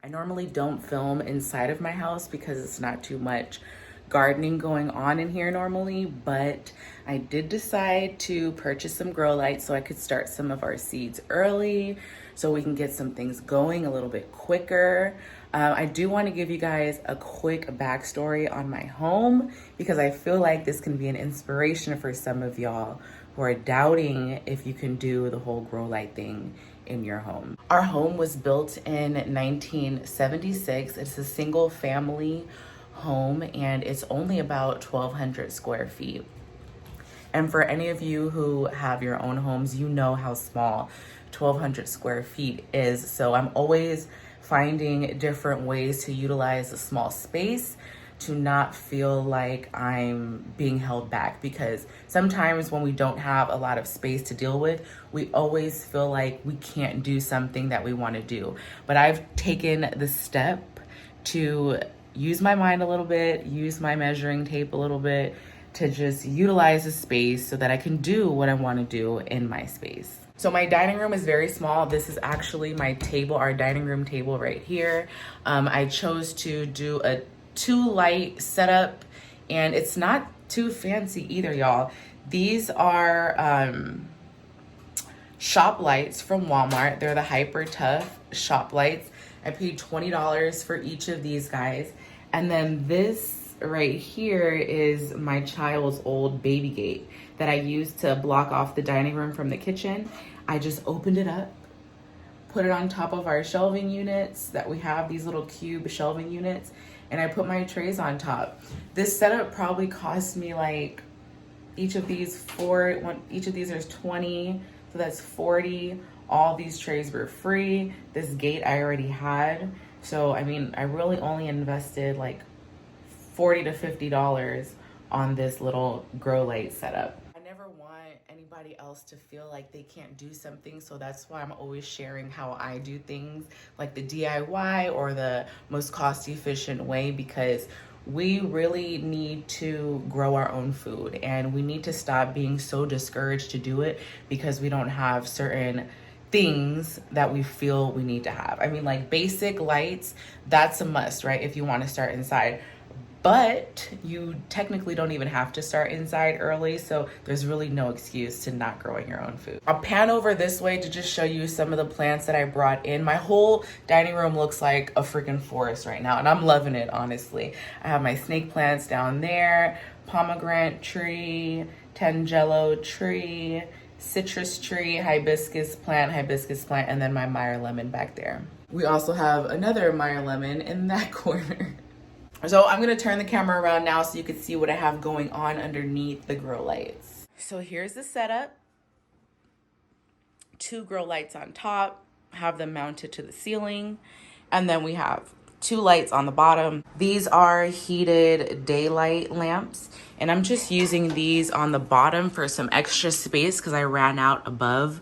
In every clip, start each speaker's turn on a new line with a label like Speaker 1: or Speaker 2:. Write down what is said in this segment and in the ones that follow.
Speaker 1: I normally don't film inside of my house because it's not too much gardening going on in here normally, but I did decide to purchase some grow lights so I could start some of our seeds early so we can get some things going a little bit quicker. I do want to give you guys a quick backstory on my home because I feel like this can be an inspiration for some of y'all who are doubting if you can do the whole grow light thing in your home. Our home was built in 1976. It's a single family home and it's only about 1,200 square feet. And for any of you who have your own homes, you know how small 1,200 square feet is. So I'm always finding different ways to utilize a small space to not feel like I'm being held back, because sometimes when we don't have a lot of space to deal with, we always feel like we can't do something that we want to do. But I've taken the step to use my mind a little bit, use my measuring tape a little bit to just utilize the space so that I can do what I want to do in my space. So my dining room is very small. This is actually my table, our dining room table right here. I chose to do a 2-light setup and it's not too fancy either, y'all. These are shop lights from Walmart. They're the Hyper Tough shop lights. I paid $20 for each of these guys. And then this right here is my child's old baby gate that I used to block off the dining room from the kitchen. I just opened it up, put it on top of our shelving units that we have, these little cube shelving units, and I put my trays on top. This setup probably cost me like, each of these are 20, so that's 40. All these trays were free. This gate I already had. So, I mean, I really only invested like $40 to $50 on this little grow light setup. I never want anybody else to feel like they can't do something, so that's why I'm always sharing how I do things, like the DIY or the most cost-efficient way, because we really need to grow our own food and we need to stop being so discouraged to do it because we don't have certain things that we feel we need to have. I mean, like basic lights, that's a must, right? If you want to start inside. But you technically don't even have to start inside early, so there's really no excuse to not growing your own food. I'll pan over this way to just show you some of the plants that I brought in. My whole dining room looks like a freaking forest right now, and I'm loving it, honestly. I have my snake plants down there, pomegranate tree, tangelo tree, citrus tree, hibiscus plant, and then my Meyer lemon back there. We also have another Meyer lemon in that corner. So I'm gonna turn the camera around now so you can see what I have going on underneath the grow lights. So here's the setup. 2 grow lights on top, have them mounted to the ceiling. And then we have 2 lights on the bottom. These are heated daylight lamps. And I'm just using these on the bottom for some extra space because I ran out above.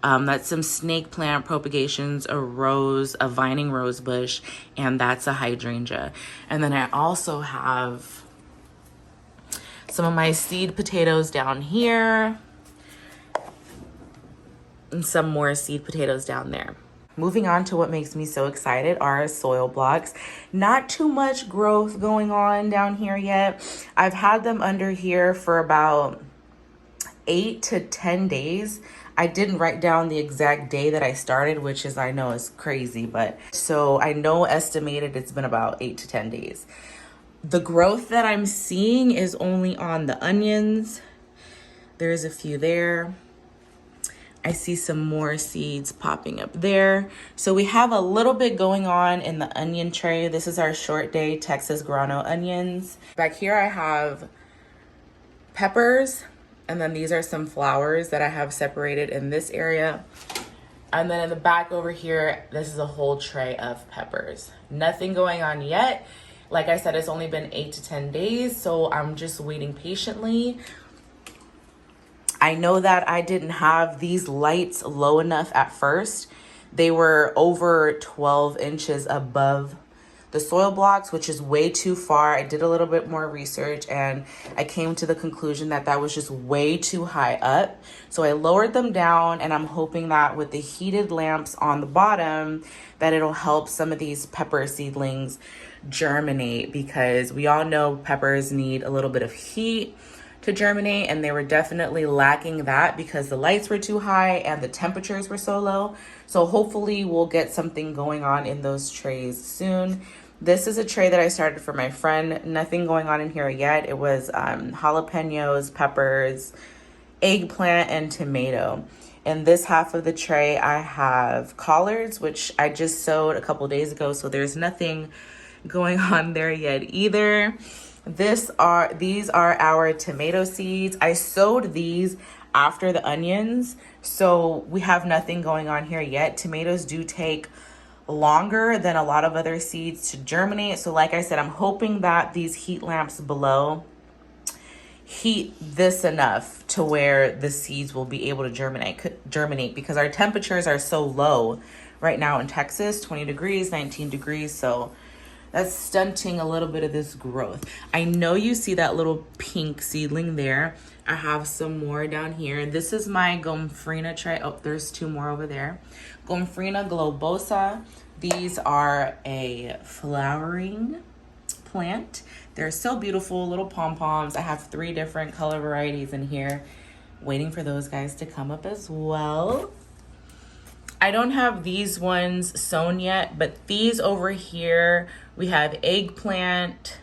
Speaker 1: That's some snake plant propagations, a rose, a vining rose bush, and that's a hydrangea. And then I also have some of my seed potatoes down here and some more seed potatoes down there. Moving on to what makes me so excited are soil blocks. Not too much growth going on down here yet. I've had them under here for about 8 to 10 days. I didn't write down the exact day that I started, which is, I know is crazy, but so I know estimated it's been about 8 to 10 days. The growth that I'm seeing is only on the onions. There's a few there. I see some more seeds popping up there. So we have a little bit going on in the onion tray. This is our short day Texas grano onions. Back here I have peppers. And then these are some flowers that I have separated in this area. And then in the back over here, this is a whole tray of peppers. Nothing going on yet. Like I said, it's only been 8 to 10 days, so I'm just waiting patiently. I know that I didn't have these lights low enough at first. They were over 12 inches above the soil blocks, which is way too far. I did a little bit more research and I came to the conclusion that that was just way too high up. So I lowered them down, and I'm hoping that with the heated lamps on the bottom that it'll help some of these pepper seedlings germinate, because we all know peppers need a little bit of heat to germinate, and they were definitely lacking that because the lights were too high and the temperatures were so low. So hopefully we'll get something going on in those trays soon. This is a tray that I started for my friend. Nothing going on in here yet. It was jalapenos, peppers, eggplant, and tomato. In this half of the tray, I have collards, which I just sowed a couple days ago, so there's nothing going on there yet either. These are our tomato seeds. I sowed these after the onions, so we have nothing going on here yet. Tomatoes do take longer than a lot of other seeds to germinate. So like I said, I'm hoping that these heat lamps below heat this enough to where the seeds will be able to germinate, because our temperatures are so low right now in Texas, 20 degrees, 19 degrees. So that's stunting a little bit of this growth. I know you see that little pink seedling there. I have some more down here. This is my Gomphrena tray. Oh, there's two more over there. Gomphrena globosa. These are a flowering plant. They're so beautiful, little pom-poms. I have 3 different color varieties in here, waiting for those guys to come up as well. I don't have these ones sown yet, but these over here, we have eggplant,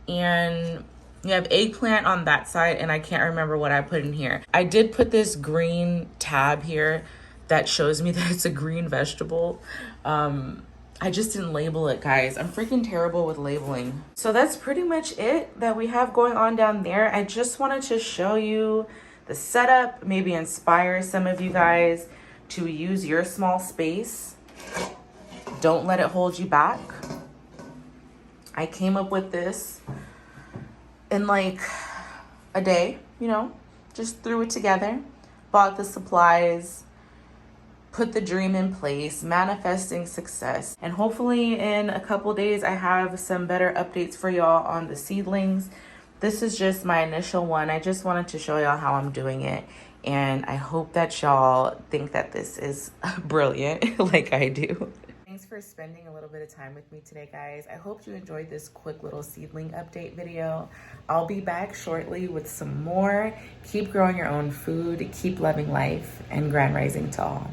Speaker 1: and we have eggplant on that side, and I can't remember what I put in here. I did put this green tab here that shows me that it's a green vegetable. I just didn't label it, guys. I'm freaking terrible with labeling. So that's pretty much it that we have going on down there. I just wanted to show you the setup, maybe inspire some of you guys to use your small space. Don't let it hold you back. I came up with this in like a day, you know, just threw it together, bought the supplies, put the dream in place, manifesting success. And hopefully in a couple days, I have some better updates for y'all on the seedlings. This is just my initial one. I just wanted to show y'all how I'm doing it. And I hope that y'all think that this is brilliant like I do. Thanks for spending a little bit of time with me today, guys. I hope you enjoyed this quick little seedling update video. I'll be back shortly with some more. Keep growing your own food, keep loving life, and grand rising to all.